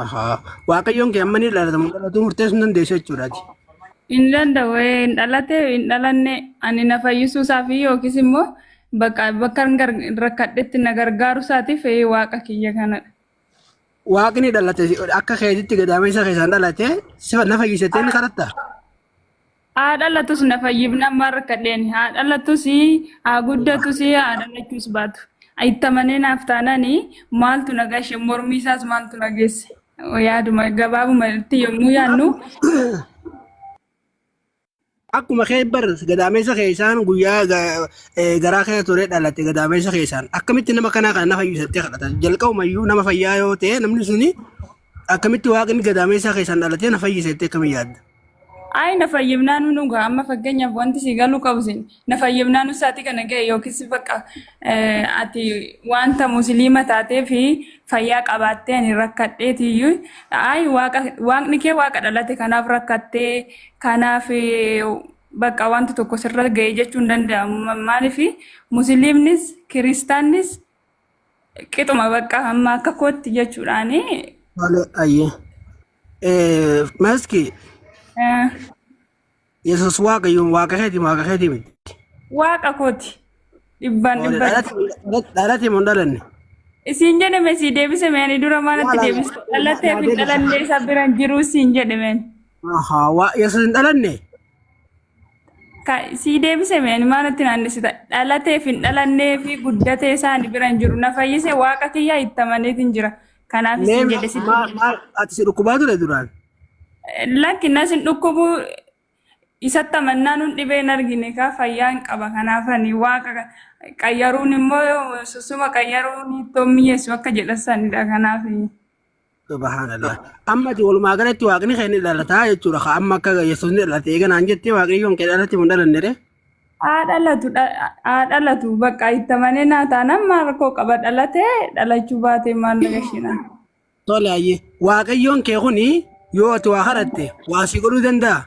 Ahaa. Waaqayyoon kee amma ni dhalata moo dhalatu murteessuu hin dandeessu jechuudhaati. Hin danda'u hin dhalatee hin dhalanne ani na fayyisuusaaf yookiis immoo bakka rakkadhetti na gargaaru isaatiif waaqa kiyya kanadha. Waaqni dhalate akka keetitti gadameessa keessaan dhalate sifa na fayyisatee ni kadhattaa? Haa dhalatus na fayyifna amma rakkadheen haa dhalatus haa guddatus haa dhalachuus baatu. Ittamanee naaf taananii maaltu na gashe mormii isaas maaltu na geesse. Yaaduma gabaabuma itti yommuu yaannu Akkuma kee bar gadameessa keessaan guyyaa garaa kee ture dhalate gadameessa keessaan akkamitti nama kanaa kan na fayyisattee kadhatan jalqabumayyuu nama fayyaa yoo ta'e namni suni akkamitti waaqni gadameessa keessaan dhalatee na fayyisattee akkamiin yaadda? Ay na fayyifnaanu nuga amma fakkeenyaaf wanti si galu qabusin na fayyifnaanu isaati kana ga'e yookiis bakka ati wanta musliima taatee fi fayyaa qabaattee ani rakkadheetiyyuu ay waaqni kee waaqa dhalate kanaaf rakkattee kanaaf bakka wanti tokko sirra ga'e jechuu hin danda'amu maaliif musliimnis kiristaannis qixuma bakka amma akka kootti jechuudhaani. Ayyee. Maski. Yesus waaqayyoon waaqa keetii miti. Waaqa kooti. Dhibbaan. Dhalate moo hin dhalanne? Isiin jedhame si deebise meeni dura maalatti deebiste dhalatee fi dhalannee isa biraan jiru siin jedhameen. Yesus hin dhalanne? Si deebise meeni maalatti naannisita dhalatee fi dhalannee fi guddatee isaan biraan jiru na fayyise waaqa kiyyaa ittamaneetiin jira. Kanaaf isiin jedhe si. Ati si dhukkubaa ture duraan? Lakki nasin dhukkubu isatti amannaa nun dhibeen argine kaa fayyaan qaba kanaafani waaqa qayyaruun immoo susuma qayyaruun toomiyyeessu akka jedhasanidha kanaaf. Subhanallah. Amma ati walumaa galatti waaqni kee ni dhalataa jechuudha. Amma akka Yesuus ni dhalate eeganaan jettee waaqayyoon kee dhalate mun dhalanne de? Haa dhalatu bakka ittamanee naa taanaan maal rakkoo qaba dhalatee dhalachuu baatee maal nagashina. Tole ayyee waaqayyoon kee kuni yoo ati waa kadhatte waa si godhuu danda'a?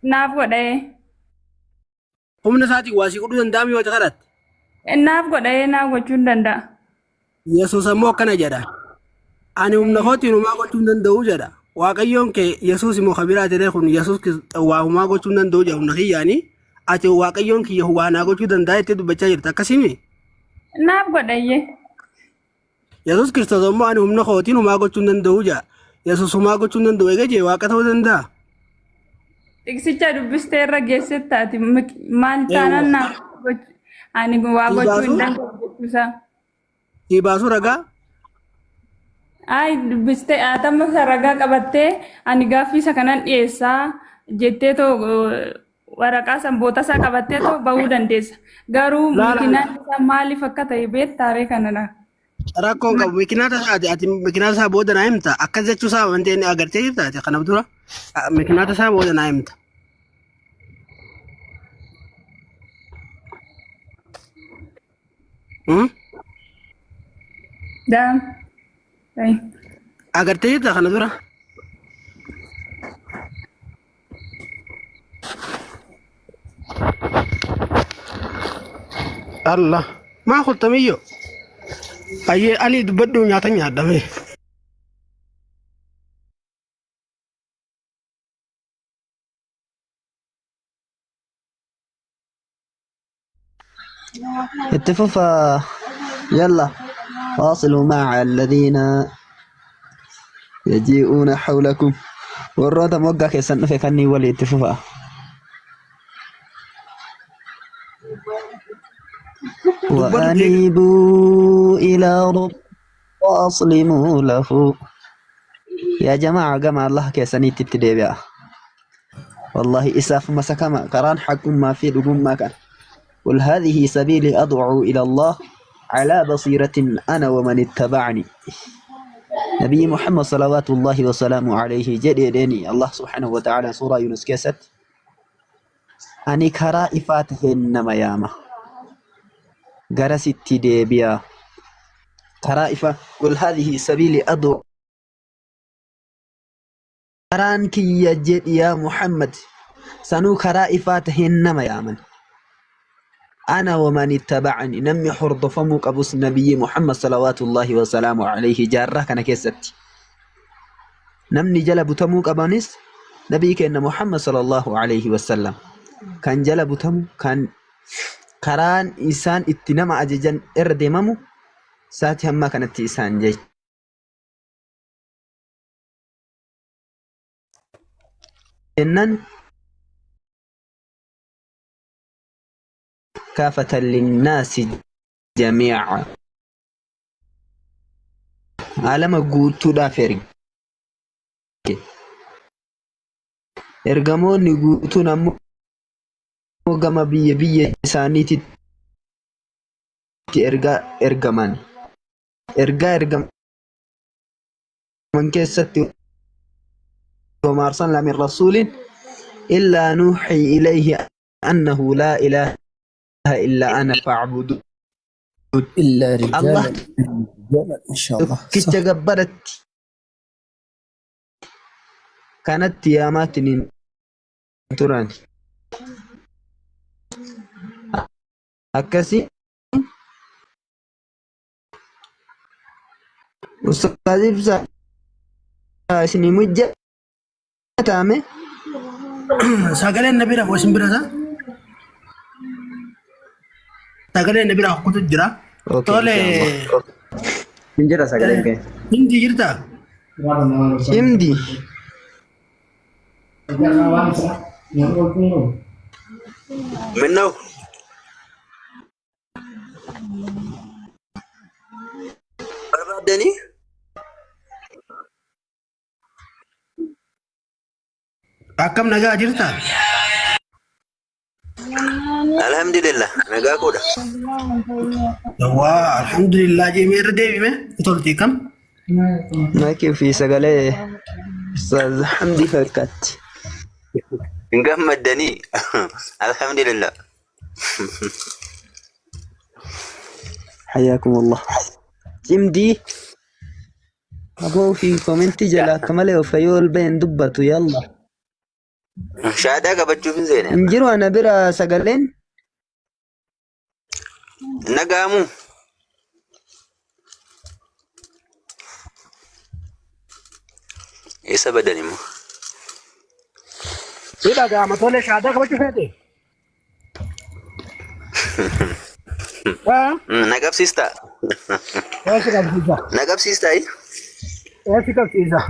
Naaf godhee. Humna isaatiin waa si godhuu danda'amu yoo ati kadhatte? Naaf godhee naaf gochuu hin danda'a. Yesuus ammoo akkana jedha. Ani humna kootiin humaa gochuu hin danda'u jedha. Waaqayyoon kee Yesuus immoo kabiraa jedhee kun Yesuus waa humaa gochuu hin danda'u jedha humna kiyyaanii. Ati waaqayyoon kiyya waa naa gochuu danda'a jettee dubbachaa jirta akkasimi? Naaf godhayyee. Yesuus Kiristoos ammoo ani humna kootiin humaa gochuu hin danda'u jedha. Yesuus humaa gochuu hin danda'u egaa jee waaqa ta'uu danda'a? Tiksicha dubbistee irra geessetti ati maal taanaan naaf ani waa gochuu hin danda'u jechuusaa. Sii baasu ragaa? Ay dubbistee atamma ragaa qabattee ani gaaffii isa kanan dhiyeessaa jettee too waraqaa sanboota isaa qabattee too bahuu dandeessa. Garuu makinaan isaa maaliif akka ta'e beektaaree kanadha. Rakkoon qabu makiinaata isaati ati makiinaata isaa booda naa himta akkas jechuusaa wanti inni agartee jirta ati kanaaf dura makiinaata isaa booda naa himta. Daam. Agartee jirta kana dura. Allah maa kultamiyyoo. Ayyee Ali dubbadhu nyaata nyaadhame. اتفقوا يلا واصلوا مع الذين يجيئون حولكم والروضة موقع كيسان في كني ولي اتفقوا وأنيبوا إلى رب وأسلموا له يا جماعة جماعة الله كيساني تبتدي بها والله إساف مسكما قران حق ما في لقوم ما كان قل هذه سبيلي أدعو إلى الله على بصيرة أنا ومن اتبعني نبي محمد صلوات الله وسلامه عليه جديدني الله سبحانه وتعالى سورة يونس كيست أني كرا إفاتهن ميامة غرست ديبيا كرا قل هذه سبيلي أدعو كرانك يجد يا محمد سنو كرا إفاتهن ميامة أنا ومن اتبعني نمي حرض فمك أبوس النبي محمد صلوات الله وسلامه عليه جارة كان كيستي namni jala butamuu qabanis nabii keenya Muhammad sallallahu alaihi wasallam kan jala butamu kan karaan isaan itti nama ajajan irra deemamu saati hamma kanatti isaan jennaan kaafatan linnaasi jamii'a alama guutuudhaaf ergamoonni guutuun ammoo gama biyya isaaniitti ergaman keessatti وما أرسلنا من رسول إلا نوحي إليه أنه لا إله إلا أنا فاعبدون إلا الله رجالا إن شاء الله صح. كتجبرت كانت يامات تران أكسي أستاذ بسا سني مجة تامي sagaleen na bira wasin bira sa sagaleen na bira kutu jira tole Injera sagaleen kee hindi jirta Himdi منو بربادني akkam nagaa jirta الحمد لله نجا كودا waa alhamdulillah jeemee irra deebime tolti kam Naki fi sagalee Ustaz Hamdi fakkaatti نجمدني الحمد لله حياكم الله Himdi أبو في كومنتي جلا كمالي وفيول بين دبتو يلا شهادة قبل في زين انجرو أنا برا سقالين نجامو إيش بدني مو ila gaama tole shaada qabachuu feete نجاب سيستا eessi qabsiisa نجاب سيستا أي eessi qabsiisa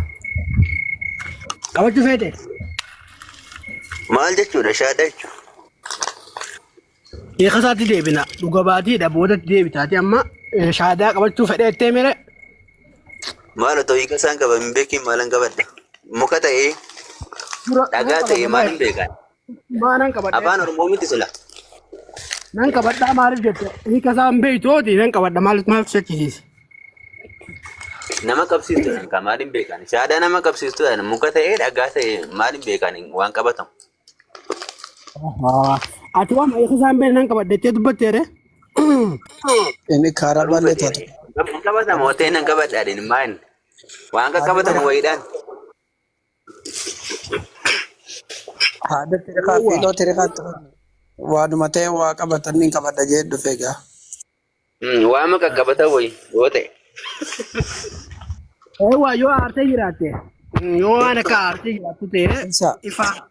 qabachuu feete maal jechuudha shahada jechuudha hiikasaatti deebina dhuga baatiidha boodatti deebitaati amma shaadaa qabachuu fedheettee mire maal otoo hiika isaan qaban hin beekin maalan qabadda muka ta'ee dhagaa ta'ee maal hin beekan maanan qabadha afaan oromoo miti sila nan qabadhaa maaliif jette hiikasaa hin beektooti nan qabadha maal sochisiise nama qabsiistuudhaan kan maal hin beekan shahaadaa nama qabsiistuudhaan muka ta'ee dhagaa ta'ee maal hin beekan waan qabatamu ati waan hiikasaa hin beekne nan qabadha jettee dubbatteere Ini karaa leetatu. hin qabatamu otee nan qabadhaadhin maal waan qaqqabatamu wayiidhaan Haada tirikaa fiiloo tirikaa waaduma ta'e waa qabatan ni qabadha jee dhufee gaa. waan qaqqabata wayi yoo ta'e waa yoo aartee jiraatte yoo waan akka aartee jiraattu ta'e Isa.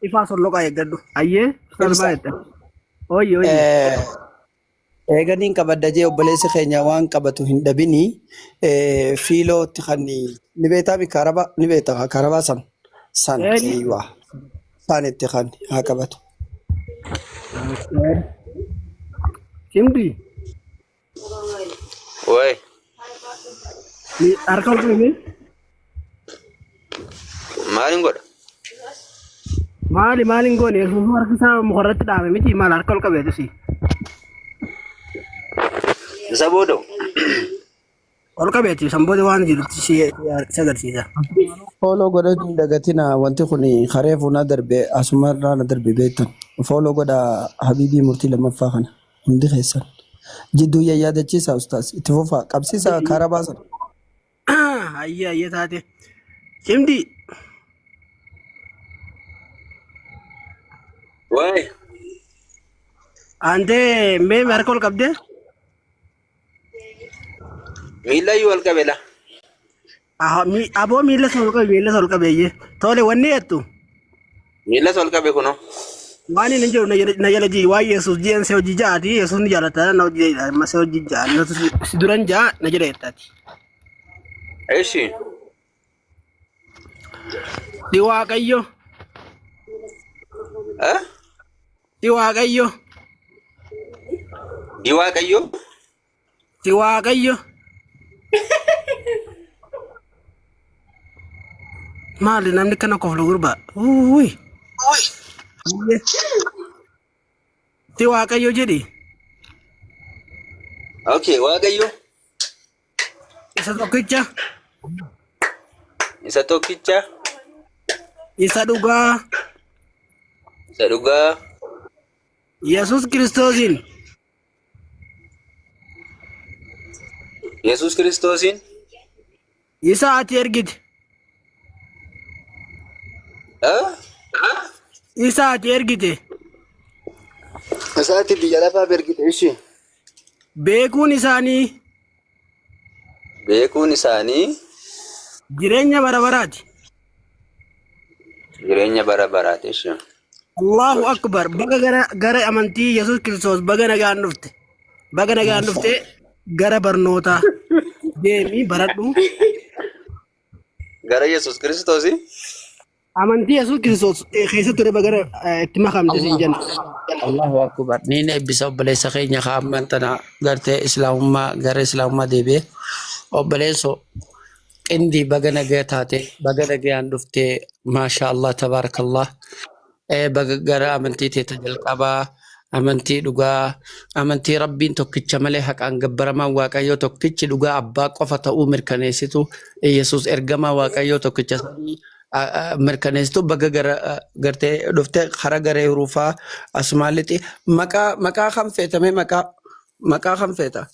ifaa solloqaa eeggadhu ayyee salphaa jetta oyye oyye Eeganiin qabadha jee obboleessi keenya waan qabatu hin dhabini fiilootti kan ni beektaa mi kaaraba ni beektaa kaarabaa san waa san itti kan haa qabatu. Himdi wayi harka ol qabee maalin godha maalin goone yesuus harki isaa mukarratti dhaame miti maal harka ol qabeetu si isa booda'u ol qabeeti sanboode waan jirutti si agarsiisa Fooloo godhatu dagatina wanti kun kareefu na darbe asumarraa na darbe beektan. Fooloo godha Habiibii murtii lammaffaa kana hundi keessan. Jidduu yaadachiisa ustaas itti fufaa qabsiisa karaa baasan. ayye taate himdi wayi antee mee harka ol qabdee miila iyyuu ol qabela Aboo miila sol qabeeyye. Tole wanni jettu. Miila sol qabe kuno. Waan inni jiru na jala jii waa Yesuus ji'an se hojii ja'aati Yesuus ni jaalata na hojii amma se hojii ja'a na si duran ja'a na jedha jettaati. Eeshi. Di Waaqayyo. Eh? Di Waaqayyo. Di Waaqayyo. Di Waaqayyo. Maali namni kana koflu gurbaa. Uy. Di Waaqayyo jedhi. Okay, Waaqayyo. Isa tokkicha. Isa tokkicha. Isa dhugaa. Isa dhugaa. Yesuus Kiristoosiin. Yesuus Kiristoosiin. Isa ati ergite. Isa ati ergite. Isaati biyya lafaa ergite ishee. Beekuun isaanii. Beekuun isaanii. Jireenya bara baraati. Jireenya bara baraati ishee. Allahu Akbar. Baga gara amantii Yesuus Kiristoos baga nagaan dhufte. Baga nagaan dhufte gara barnootaa deemii baradhu. Gara Yesuus Kiristoosii. Amantii Yesuus Kiristoos keessa ture baga itti makamte siin jenna. Allahu Akbar. Niin eebbisa obboleessa keenya kaa'amman tana gartee islaamummaa gara islaamummaa deebi'e. Obboleesso qindii baga nagaa taate baga nagaan dhuftee maasha Allah tabaarakallah. Baga gara amantii teeta jalqabaa amantii dhugaa amantii rabbiin tokkicha malee haqaan gabbaramaa waaqayyoo tokkichi dhugaa abbaa qofa ta'uu mirkaneessitu Yesuus ergamaa waaqayyoo tokkicha mirkaneessitu baga gara gartee dhuftee hara garee huruufaa asmaalitti maqaa kan feetame maqaa kan feeta.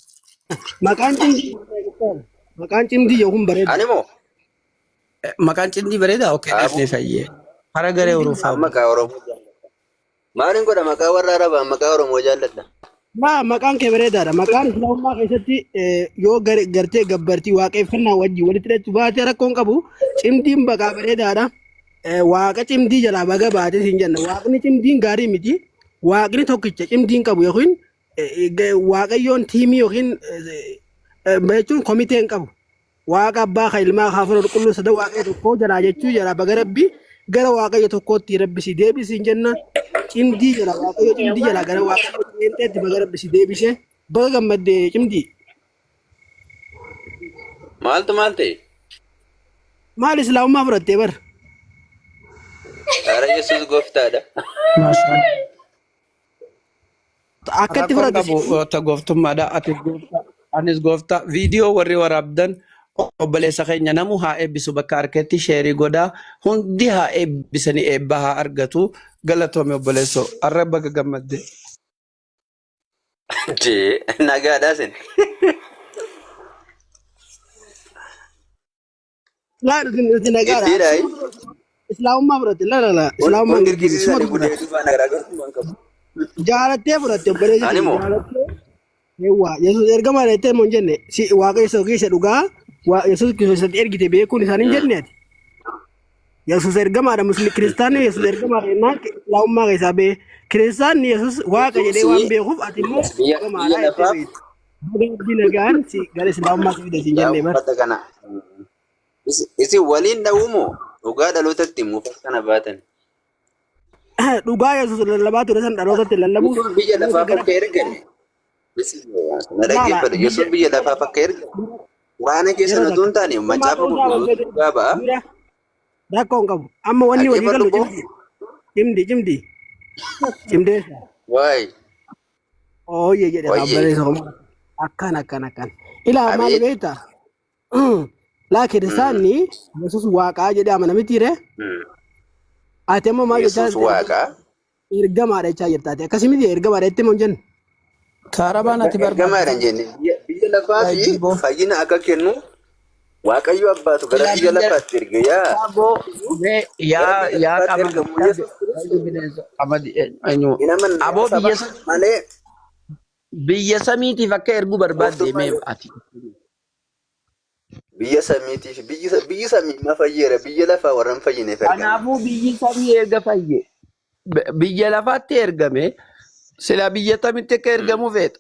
Maqaan cimdii yookiin bareeda. Ani moo? Maqaan cimdii bareeda okey dafnee fayyee. Hara garee huruufaa. Maqaa Oromoo. Maaliin godha maqaa warra Arabaa maqaa Oromoo jaalladha. Maqaan kee bareedaadha. Maqaan islaamummaa keessatti yoo gartee gabbartii waaqeffannaa wajjin walitti hidhachuu baatee rakkoon qabu cimdiin maqaa bareedaadha. Waaqa cimdii jalaa baga baatee siin jenna. Waaqni cimdiin gaarii miti. Waaqni tokkicha cimdiin qabu yookiin waaqayyoon tiimii yookiin jechuun komiteen qabu. Waaqa abbaa kan ilmaa haafura qulqulluu sada waaqayyo tokkoo jalaa jechuu jalaa baga rabbi gara waaqayyo tokkootti rabbisi deebisi jenna. Cimdii jala waaqayyo cimdii jala gara waaqayyo qeenxeetti baga rabbisi deebisee baga gammaddee cimdii. Maaltu maal ta'e? Maal islaamummaa fudhattee bara? Ara Yesuus gooftaadha. Akkatti fudhatte. Gooftaa gooftummaadha ati gooftaa anis gooftaa viidiyoo warri waraabdan obboleessa keenya namu haa eebbisu bakka harkatti sheerii godhaa hundi haa eebbisanii eebba haa argatu galatoome obboleesso arra baga gammadde. Jee nagaadhaasin. Laa nuti nagaadha. Giddiidhaayi. Islaamummaa fudhatte la islaamummaa Girgisiisanii budeetu faana garaagarummaa qabu. jaalattee fudhatte obboleessa Ani moo? jaalattee. Eewwa Yesuus ergamaa jettee moo hin jenne si waaqayyo keessa dhugaa Yesuus Kiristoos ergite beekuun isaan hin jenne ati. Yesuus ergamaadha musliim kiristaanni Yesuus ergamaadha jennaan islaamummaa keessaa bee kiristaanni Yesuus waaqa jedhee waan beekuuf ati immoo ergamaadha jettee beektu. Baga nagaan si gara islaamummaa si fida siin jenne bara. Uffata kana. Isin waliin dha'uumoo dhugaa dhalootatti muufas kana baatan. Dhugaa Yesuus lallabaa ture san dhalootatti lallabuuf. Yesuus biyya lafaa fakka ergane. Na dhaggeeffadhu Yesuus biyya lafaa fakka ergane. Waan keessa nuti hin taane macaafa qulqulluu dhugaa ba'a. Rakkoon qabu. Amma wanni walii galu cimdi. Cimdee. Waay. Ooyye jedhe abbareessa akkan. Ilaa maal beektaa? Laa kiristaanni Yesuus waaqaa jedhee amana mitiire. Ati amma maal jechaa Yesuus waaqaa. ergamaadha jechaa jirtaati. Akkasumatti ergamaadha jettee moo hin jennu? Kaarabaan ati Ergamaadha hin jenne biyya lafaa fi fayyina akka kennu Waaqayyo abbaatu gara biyya lafaatti erge yaa aboo biyya samiitiif akka ergu barbaadde mee ati biyya samiitiif biyyi samii ma fayyeera biyya lafaa warran fayyineef ergame. Kanaafuu biyyi samii erga fayye biyya lafaatti ergame sila biyya tamitti akka ergamu feeta.